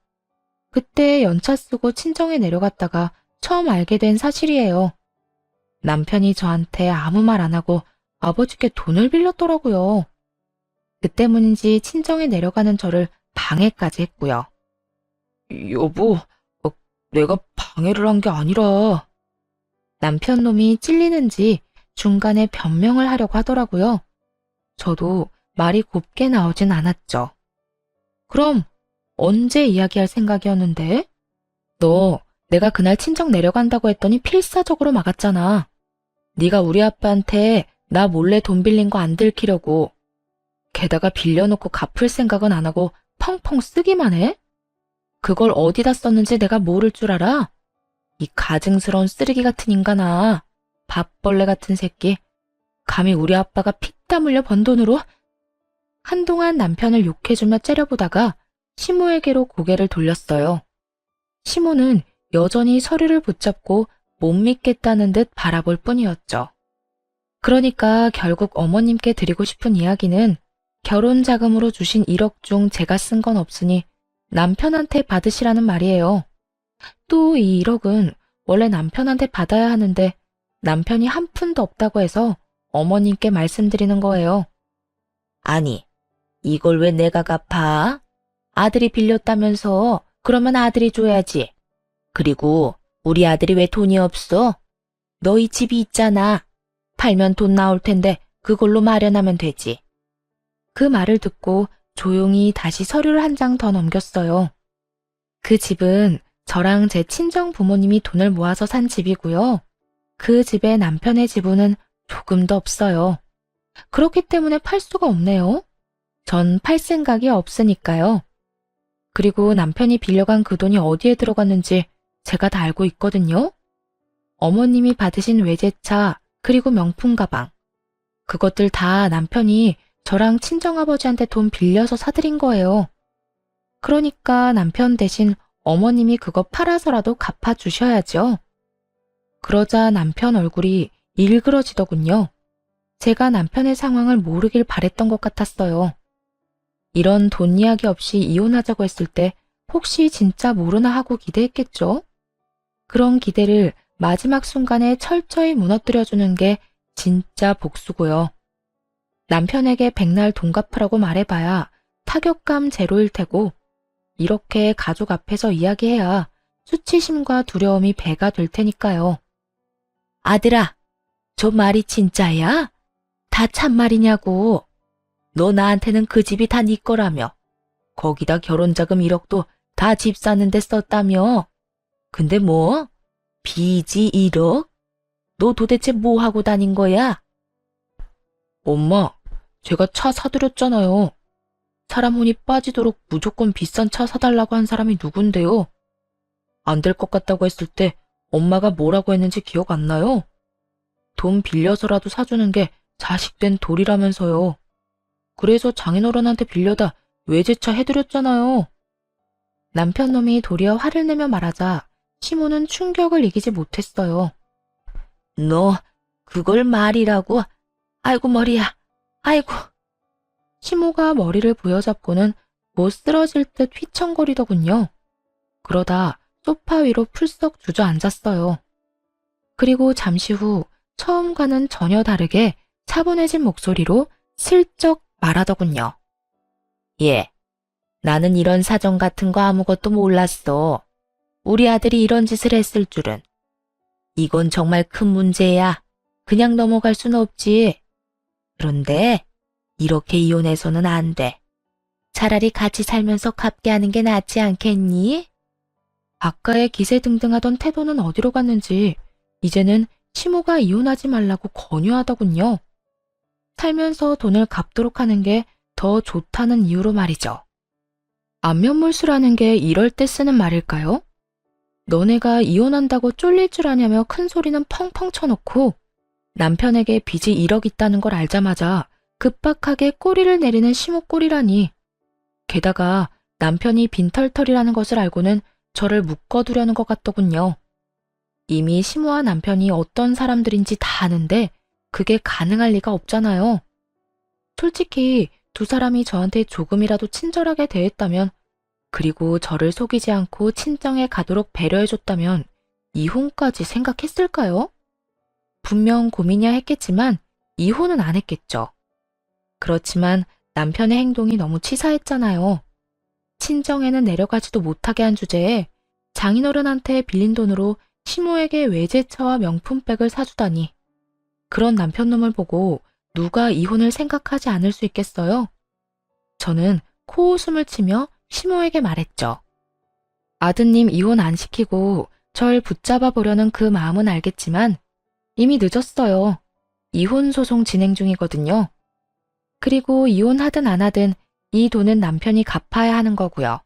그때 연차 쓰고 친정에 내려갔다가 처음 알게 된 사실이에요. 남편이 저한테 아무 말 안 하고 아버지께 돈을 빌렸더라고요. 그 때문인지 친정에 내려가는 저를 방해까지 했고요. 여보, 내가 방해를 한 게 아니라. 남편 놈이 찔리는지 중간에 변명을 하려고 하더라고요. 저도 말이 곱게 나오진 않았죠. 그럼 언제 이야기할 생각이었는데? 너 내가 그날 친정 내려간다고 했더니 필사적으로 막았잖아. 네가 우리 아빠한테 나 몰래 돈 빌린 거 안 들키려고. 게다가 빌려놓고 갚을 생각은 안 하고 펑펑 쓰기만 해? 그걸 어디다 썼는지 내가 모를 줄 알아? 이 가증스러운 쓰레기 같은 인간아. 밥벌레 같은 새끼. 감히 우리 아빠가 피땀 흘려 번 돈으로? 한동안 남편을 욕해주며 째려보다가 시모에게로 고개를 돌렸어요. 시모는 여전히 서류를 붙잡고 못 믿겠다는 듯 바라볼 뿐이었죠. 그러니까 결국 어머님께 드리고 싶은 이야기는 결혼 자금으로 주신 1억 중 제가 쓴 건 없으니 남편한테 받으시라는 말이에요. 또 이 1억은 원래 남편한테 받아야 하는데 남편이 한 푼도 없다고 해서 어머님께 말씀드리는 거예요. 아니, 이걸 왜 내가 갚아? 아들이 빌렸다면서 그러면 아들이 줘야지. 그리고 우리 아들이 왜 돈이 없어? 너희 집이 있잖아. 팔면 돈 나올 텐데 그걸로 마련하면 되지. 그 말을 듣고 조용히 다시 서류를 한 장 더 넘겼어요. 그 집은 저랑 제 친정 부모님이 돈을 모아서 산 집이고요. 그 집에 남편의 지분은 조금도 없어요. 그렇기 때문에 팔 수가 없네요. 전 팔 생각이 없으니까요. 그리고 남편이 빌려간 그 돈이 어디에 들어갔는지 제가 다 알고 있거든요. 어머님이 받으신 외제차 그리고 명품 가방. 그것들 다 남편이 저랑 친정아버지한테 돈 빌려서 사드린 거예요. 그러니까 남편 대신 어머님이 그거 팔아서라도 갚아주셔야죠. 그러자 남편 얼굴이 일그러지더군요. 제가 남편의 상황을 모르길 바랬던 것 같았어요. 이런 돈 이야기 없이 이혼하자고 했을 때 혹시 진짜 모르나 하고 기대했겠죠? 그런 기대를 마지막 순간에 철저히 무너뜨려주는 게 진짜 복수고요. 남편에게 백날 돈 갚으라고 말해봐야 타격감 제로일 테고 이렇게 가족 앞에서 이야기해야 수치심과 두려움이 배가 될 테니까요. 아들아, 저 말이 진짜야? 다 참말이냐고. 너 나한테는 그 집이 다 네 거라며. 거기다 결혼자금 1억도 다 집 사는데 썼다며. 근데 뭐? 빚이 1억? 너 도대체 뭐 하고 다닌 거야? 엄마, 제가 차 사드렸잖아요. 사람 혼이 빠지도록 무조건 비싼 차 사달라고 한 사람이 누군데요? 안 될 것 같다고 했을 때 엄마가 뭐라고 했는지 기억 안 나요? 돈 빌려서라도 사주는 게 자식된 도리라면서요. 그래서 장인어른한테 빌려다 외제차 해드렸잖아요. 남편 놈이 도리어 화를 내며 말하자 시모는 충격을 이기지 못했어요. 너 그걸 말이라고? 아이고 머리야. 아이고. 시모가 머리를 부여잡고는 못 쓰러질 듯 휘청거리더군요. 그러다 소파 위로 풀썩 주저앉았어요. 그리고 잠시 후 처음과는 전혀 다르게 차분해진 목소리로 슬쩍 말하더군요. 예, 나는 이런 사정 같은 거 아무것도 몰랐어. 우리 아들이 이런 짓을 했을 줄은. 이건 정말 큰 문제야. 그냥 넘어갈 순 없지. 그런데 이렇게 이혼해서는 안 돼. 차라리 같이 살면서 갚게 하는 게 낫지 않겠니? 아까의 기세등등하던 태도는 어디로 갔는지 이제는 시모가 이혼하지 말라고 권유하더군요. 살면서 돈을 갚도록 하는 게 더 좋다는 이유로 말이죠. 안면물수라는 게 이럴 때 쓰는 말일까요? 너네가 이혼한다고 쫄릴 줄 아냐며 큰 소리는 펑펑 쳐놓고 남편에게 빚이 1억 있다는 걸 알자마자 급박하게 꼬리를 내리는 시모 꼴이라니. 게다가 남편이 빈털털이라는 것을 알고는 저를 묶어두려는 것 같더군요. 이미 시모와 남편이 어떤 사람들인지 다 아는데 그게 가능할 리가 없잖아요. 솔직히 두 사람이 저한테 조금이라도 친절하게 대했다면, 그리고 저를 속이지 않고 친정에 가도록 배려해줬다면 이혼까지 생각했을까요? 분명 고민이야 했겠지만 이혼은 안 했겠죠. 그렇지만 남편의 행동이 너무 치사했잖아요. 친정에는 내려가지도 못하게 한 주제에 장인어른한테 빌린 돈으로 시모에게 외제차와 명품백을 사주다니. 그런 남편놈을 보고 누가 이혼을 생각하지 않을 수 있겠어요? 저는 코웃음을 치며 시모에게 말했죠. 아드님 이혼 안 시키고 절 붙잡아 보려는 그 마음은 알겠지만 이미 늦었어요. 이혼 소송 진행 중이거든요. 그리고 이혼하든 안 하든 이 돈은 남편이 갚아야 하는 거고요.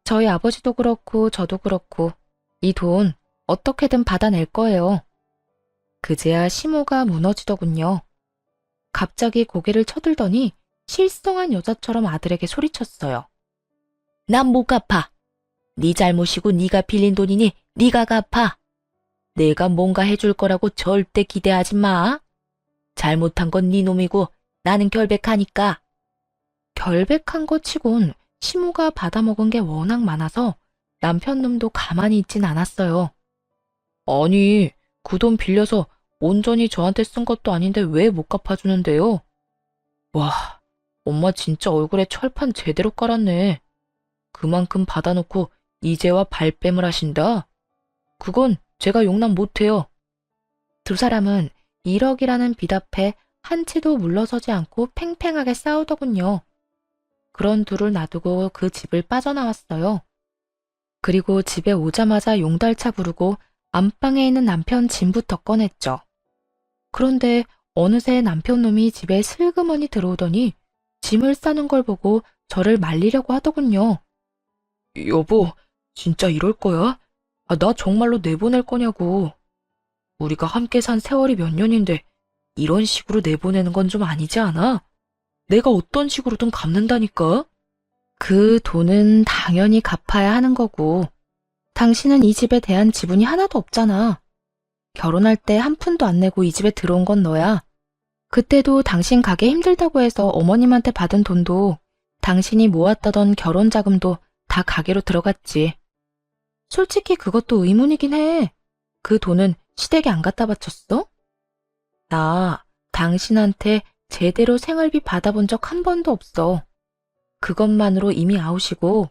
저희 아버지도 그렇고 저도 그렇고 이 돈 어떻게든 받아낼 거예요. 그제야 시모가 무너지더군요. 갑자기 고개를 쳐들더니 실성한 여자처럼 아들에게 소리쳤어요. 난 못 갚아. 네 잘못이고 네가 빌린 돈이니 네가 갚아. 내가 뭔가 해줄 거라고 절대 기대하지 마. 잘못한 건 네 놈이고 나는 결백하니까. 결백한 것 치곤 시모가 받아먹은 게 워낙 많아서 남편 놈도 가만히 있진 않았어요. 아니, 그 돈 빌려서 온전히 저한테 쓴 것도 아닌데 왜 못 갚아주는데요? 와, 엄마 진짜 얼굴에 철판 제대로 깔았네. 그만큼 받아놓고 이제와 발뺌을 하신다? 그건 제가 용납 못해요. 두 사람은 1억이라는 빚 앞에 한치도 물러서지 않고 팽팽하게 싸우더군요. 그런 둘을 놔두고 그 집을 빠져나왔어요. 그리고 집에 오자마자 용달차 부르고 안방에 있는 남편 짐부터 꺼냈죠. 그런데 어느새 남편놈이 집에 슬그머니 들어오더니 짐을 싸는 걸 보고 저를 말리려고 하더군요. 여보, 진짜 이럴 거야? 나 정말로 내보낼 거냐고. 우리가 함께 산 세월이 몇 년인데 이런 식으로 내보내는 건 좀 아니지 않아? 내가 어떤 식으로든 갚는다니까? 그 돈은 당연히 갚아야 하는 거고 당신은 이 집에 대한 지분이 하나도 없잖아. 결혼할 때 한 푼도 안 내고 이 집에 들어온 건 너야. 그때도 당신 가게 힘들다고 해서 어머님한테 받은 돈도 당신이 모았다던 결혼 자금도 다 가게로 들어갔지. 솔직히 그것도 의문이긴 해. 그 돈은 시댁에 안 갖다 바쳤어? 나 당신한테 제대로 생활비 받아본 적 한 번도 없어. 그것만으로 이미 아웃이고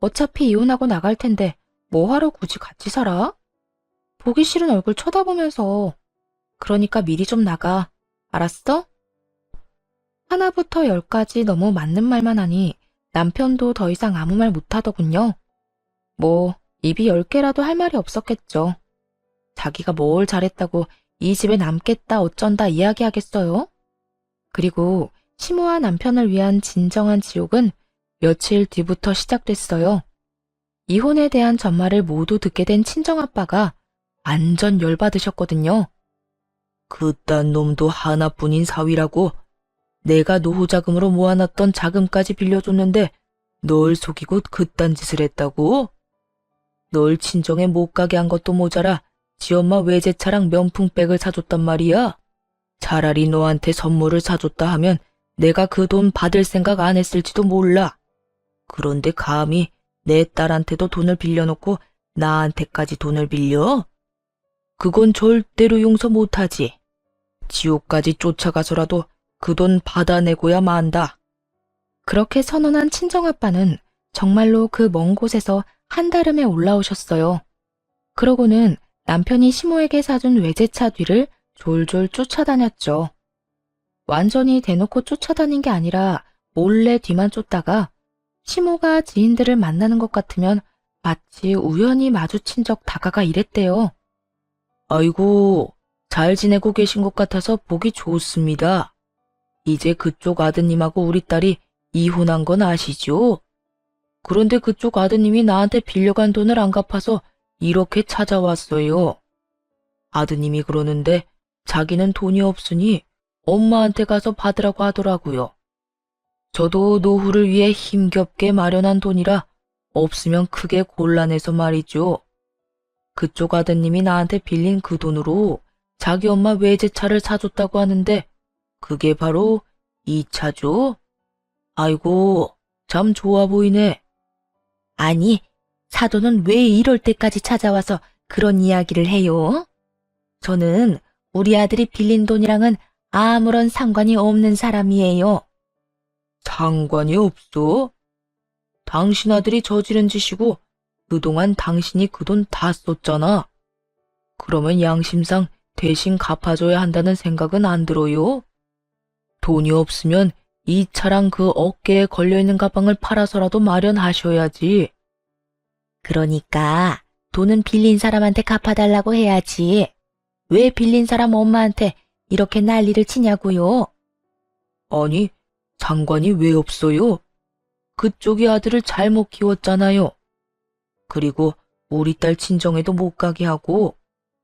어차피 이혼하고 나갈 텐데 뭐하러 굳이 같이 살아? 보기 싫은 얼굴 쳐다보면서. 그러니까 미리 좀 나가. 알았어? 하나부터 10까지 너무 맞는 말만 하니 남편도 더 이상 아무 말 못하더군요. 뭐 입이 10개라도 할 말이 없었겠죠. 자기가 뭘 잘했다고 이 집에 남겠다 어쩐다 이야기하겠어요? 그리고 시모와 남편을 위한 진정한 지옥은 며칠 뒤부터 시작됐어요. 이혼에 대한 전말을 모두 듣게 된 친정아빠가 완전 열받으셨거든요. 그딴 놈도 하나뿐인 사위라고. 내가 노후자금으로 모아놨던 자금까지 빌려줬는데 널 속이고 그딴 짓을 했다고? 널 친정에 못 가게 한 것도 모자라 지 엄마 외제차랑 명품백을 사줬단 말이야. 차라리 너한테 선물을 사줬다 하면 내가 그 돈 받을 생각 안 했을지도 몰라. 그런데 감히 내 딸한테도 돈을 빌려놓고 나한테까지 돈을 빌려? 그건 절대로 용서 못하지. 지옥까지 쫓아가서라도 그 돈 받아내고야 만다. 그렇게 선언한 친정아빠는 정말로 그 먼 곳에서 한달음에 올라오셨어요. 그러고는 남편이 시모에게 사준 외제차 뒤를 졸졸 쫓아다녔죠. 완전히 대놓고 쫓아다닌 게 아니라 몰래 뒤만 쫓다가 시모가 지인들을 만나는 것 같으면 마치 우연히 마주친 적 다가가 이랬대요. 아이고, 잘 지내고 계신 것 같아서 보기 좋습니다. 이제 그쪽 아드님하고 우리 딸이 이혼한 건 아시죠? 그런데 그쪽 아드님이 나한테 빌려간 돈을 안 갚아서 이렇게 찾아왔어요. 아드님이 그러는데 자기는 돈이 없으니 엄마한테 가서 받으라고 하더라고요. 저도 노후를 위해 힘겹게 마련한 돈이라 없으면 크게 곤란해서 말이죠. 그쪽 아드님이 나한테 빌린 그 돈으로 자기 엄마 외제차를 사줬다고 하는데 그게 바로 이 차죠? 아이고, 참 좋아 보이네. 아니, 사돈은 왜 이럴 때까지 찾아와서 그런 이야기를 해요? 저는 우리 아들이 빌린 돈이랑은 아무런 상관이 없는 사람이에요. 상관이 없어? 당신 아들이 저지른 짓이고 그동안 당신이 그 돈 다 썼잖아. 그러면 양심상 대신 갚아줘야 한다는 생각은 안 들어요? 돈이 없으면 이 차랑 그 어깨에 걸려있는 가방을 팔아서라도 마련하셔야지. 그러니까 돈은 빌린 사람한테 갚아달라고 해야지. 왜 빌린 사람 엄마한테 이렇게 난리를 치냐고요? 아니, 상관이 왜 없어요? 그쪽이 아들을 잘못 키웠잖아요. 그리고 우리 딸 친정에도 못 가게 하고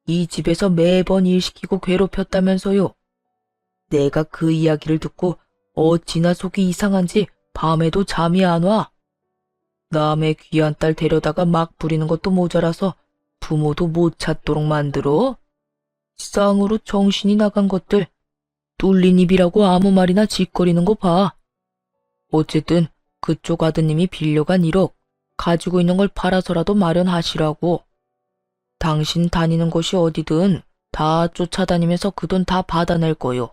이 집에서 매번 일 시키고 괴롭혔다면서요. 내가 그 이야기를 듣고 어찌나 속이 이상한지 밤에도 잠이 안 와. 남의 귀한 딸 데려다가 막 부리는 것도 모자라서 부모도 못 찾도록 만들어? 쌍으로 정신이 나간 것들, 뚫린 입이라고 아무 말이나 짓거리는 거 봐. 어쨌든 그쪽 아드님이 빌려간 1억 가지고 있는 걸 팔아서라도 마련하시라고. 당신 다니는 곳이 어디든 다 쫓아다니면서 그 돈 다 받아낼 거요.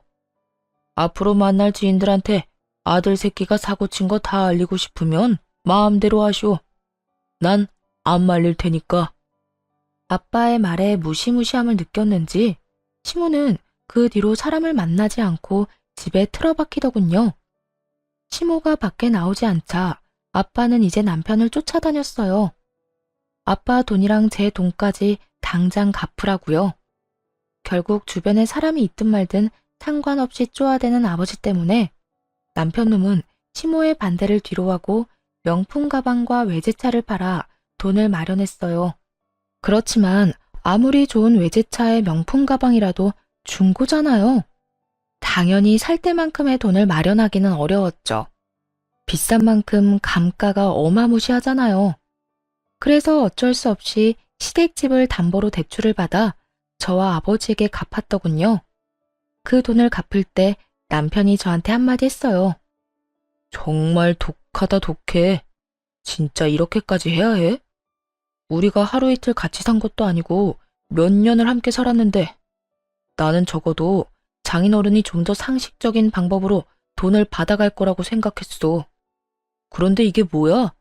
앞으로 만날 지인들한테 아들 새끼가 사고친 거 다 알리고 싶으면 마음대로 하쇼. 난 안 말릴 테니까. 아빠의 말에 무시무시함을 느꼈는지 시모는 그 뒤로 사람을 만나지 않고 집에 틀어박히더군요. 시모가 밖에 나오지 않자 아빠는 이제 남편을 쫓아다녔어요. 아빠 돈이랑 제 돈까지 당장 갚으라고요. 결국 주변에 사람이 있든 말든 상관없이 쪼아대는 아버지 때문에 남편 놈은 시모의 반대를 뒤로하고 명품 가방과 외제차를 팔아 돈을 마련했어요. 그렇지만 아무리 좋은 외제차의 명품 가방이라도 중고잖아요. 당연히 살 때만큼의 돈을 마련하기는 어려웠죠. 비싼 만큼 감가가 어마무시하잖아요. 그래서 어쩔 수 없이 시댁집을 담보로 대출을 받아 저와 아버지에게 갚았더군요. 그 돈을 갚을 때 남편이 저한테 한마디 했어요. 정말 독하다 독해. 진짜 이렇게까지 해야 해? 우리가 하루 이틀 같이 산 것도 아니고 몇 년을 함께 살았는데 나는 적어도 장인어른이 좀 더 상식적인 방법으로 돈을 받아갈 거라고 생각했어. 그런데 이게 뭐야?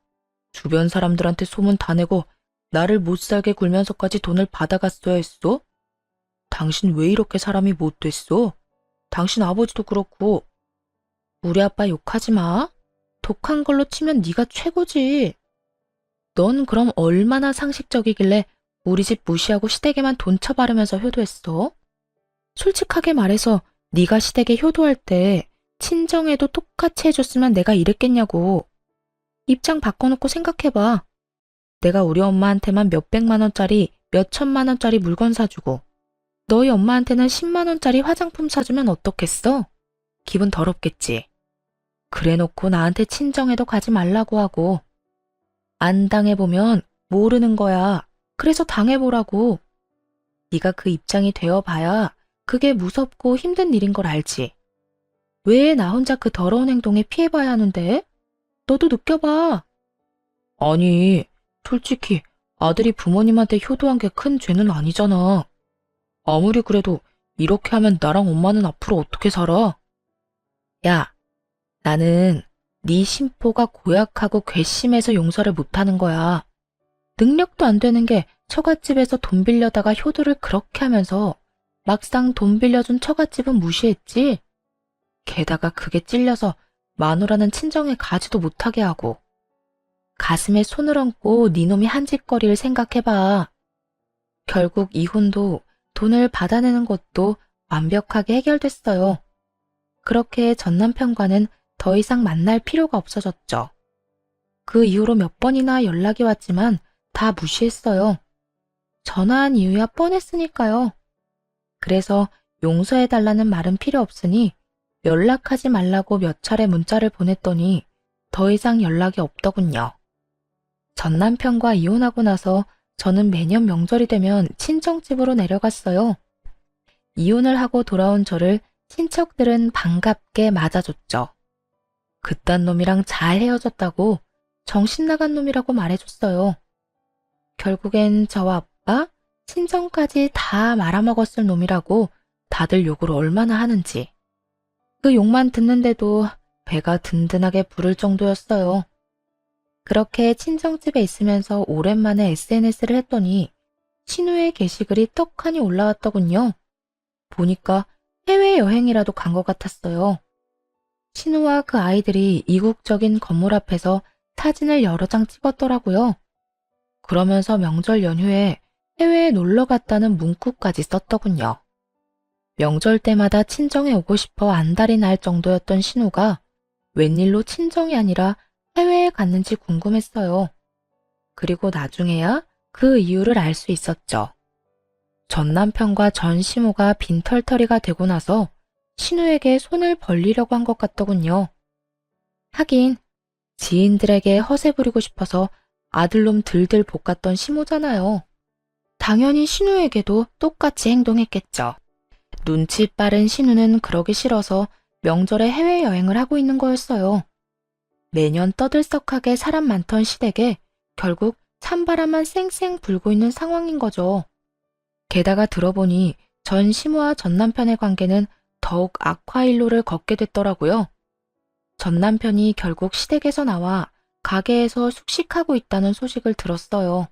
주변 사람들한테 소문 다 내고 나를 못 살게 굴면서까지 돈을 받아갔어야 했어? 당신 왜 이렇게 사람이 못 됐어? 당신 아버지도 그렇고. 우리 아빠 욕하지 마. 독한 걸로 치면 네가 최고지. 넌 그럼 얼마나 상식적이길래 우리 집 무시하고 시댁에만 돈 쳐바르면서 효도했어? 솔직하게 말해서 네가 시댁에 효도할 때 친정에도 똑같이 해줬으면 내가 이랬겠냐고. 입장 바꿔놓고 생각해봐. 내가 우리 엄마한테만 몇백만 원짜리, 몇천만 원짜리 물건 사주고 너희 엄마한테는 10만 원짜리 화장품 사주면 어떻겠어? 기분 더럽겠지. 그래놓고 나한테 친정에도 가지 말라고 하고. 안 당해보면 모르는 거야. 그래서 당해보라고. 네가 그 입장이 되어봐야 그게 무섭고 힘든 일인 걸 알지. 왜 나 혼자 그 더러운 행동에 피해봐야 하는데? 너도 느껴봐. 아니, 솔직히 아들이 부모님한테 효도한 게 큰 죄는 아니잖아. 아무리 그래도 이렇게 하면 나랑 엄마는 앞으로 어떻게 살아? 야, 나는 네 심보가 고약하고 괘씸해서 용서를 못하는 거야. 능력도 안 되는 게 처갓집에서 돈 빌려다가 효도를 그렇게 하면서 막상 돈 빌려준 처갓집은 무시했지. 게다가 그게 찔려서 마누라는 친정에 가지도 못하게 하고. 가슴에 손을 얹고 네 놈이 한 짓거리를 생각해봐. 결국 이혼도 돈을 받아내는 것도 완벽하게 해결됐어요. 그렇게 전 남편과는 더 이상 만날 필요가 없어졌죠. 그 이후로 몇 번이나 연락이 왔지만 다 무시했어요. 전화한 이유야 뻔했으니까요. 그래서 용서해달라는 말은 필요 없으니 연락하지 말라고 몇 차례 문자를 보냈더니 더 이상 연락이 없더군요. 전 남편과 이혼하고 나서 저는 매년 명절이 되면 친정집으로 내려갔어요. 이혼을 하고 돌아온 저를 친척들은 반갑게 맞아줬죠. 그딴 놈이랑 잘 헤어졌다고 정신 나간 놈이라고 말해줬어요. 결국엔 저와 아빠, 친정까지 다 말아먹었을 놈이라고 다들 욕을 얼마나 하는지. 그 욕만 듣는데도 배가 든든하게 부를 정도였어요. 그렇게 친정집에 있으면서 오랜만에 SNS를 했더니 신우의 게시글이 떡하니 올라왔더군요. 보니까 해외여행이라도 간 것 같았어요. 신우와 그 아이들이 이국적인 건물 앞에서 사진을 여러 장 찍었더라고요. 그러면서 명절 연휴에 해외에 놀러 갔다는 문구까지 썼더군요. 명절 때마다 친정에 오고 싶어 안달이 날 정도였던 신우가 웬일로 친정이 아니라 해외에 갔는지 궁금했어요. 그리고 나중에야 그 이유를 알 수 있었죠. 전 남편과 전 시모가 빈털터리가 되고 나서 신우에게 손을 벌리려고 한 것 같더군요. 하긴 지인들에게 허세 부리고 싶어서 아들놈 들들 볶았던 시모잖아요. 당연히 신우에게도 똑같이 행동했겠죠. 눈치 빠른 신우는 그러기 싫어서 명절에 해외여행을 하고 있는 거였어요. 매년 떠들썩하게 사람 많던 시댁에 결국 찬바람만 쌩쌩 불고 있는 상황인 거죠. 게다가 들어보니 전 시모와 전 남편의 관계는 더욱 악화일로를 걷게 됐더라고요. 전 남편이 결국 시댁에서 나와 가게에서 숙식하고 있다는 소식을 들었어요.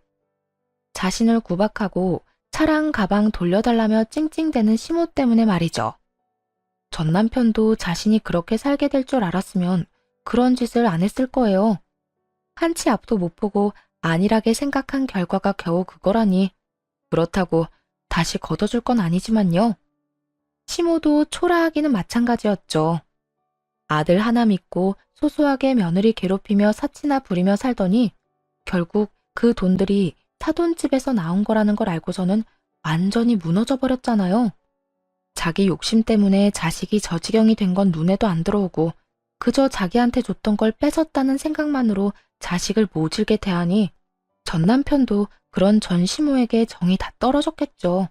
자신을 구박하고 차랑 가방 돌려달라며 찡찡대는 시모 때문에 말이죠. 전 남편도 자신이 그렇게 살게 될 줄 알았으면 그런 짓을 안 했을 거예요. 한치 앞도 못 보고 안일하게 생각한 결과가 겨우 그거라니. 그렇다고 다시 걷어줄 건 아니지만요. 시모도 초라하기는 마찬가지였죠. 아들 하나 믿고 소소하게 며느리 괴롭히며 사치나 부리며 살더니 결국 그 돈들이 사돈집에서 나온 거라는 걸 알고서는 완전히 무너져 버렸잖아요. 자기 욕심 때문에 자식이 저 지경이 된 건 눈에도 안 들어오고 그저 자기한테 줬던 걸 뺏었다는 생각만으로 자식을 모질게 대하니 전 남편도 그런 전 시모에게 정이 다 떨어졌겠죠.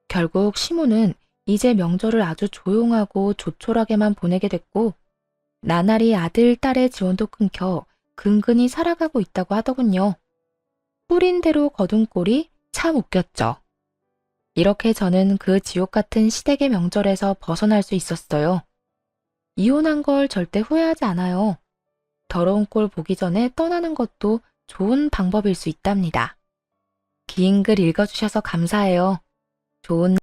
결국 시모는 이제 명절을 아주 조용하고 조촐하게만 보내게 됐고 나날이 아들, 딸의 지원도 끊겨 근근히 살아가고 있다고 하더군요. 뿌린 대로 거둔 꼴이 참 웃겼죠. 이렇게 저는 그 지옥 같은 시댁의 명절에서 벗어날 수 있었어요. 이혼한 걸 절대 후회하지 않아요. 더러운 꼴 보기 전에 떠나는 것도 좋은 방법일 수 있답니다. 긴 글 읽어주셔서 감사해요. 좋은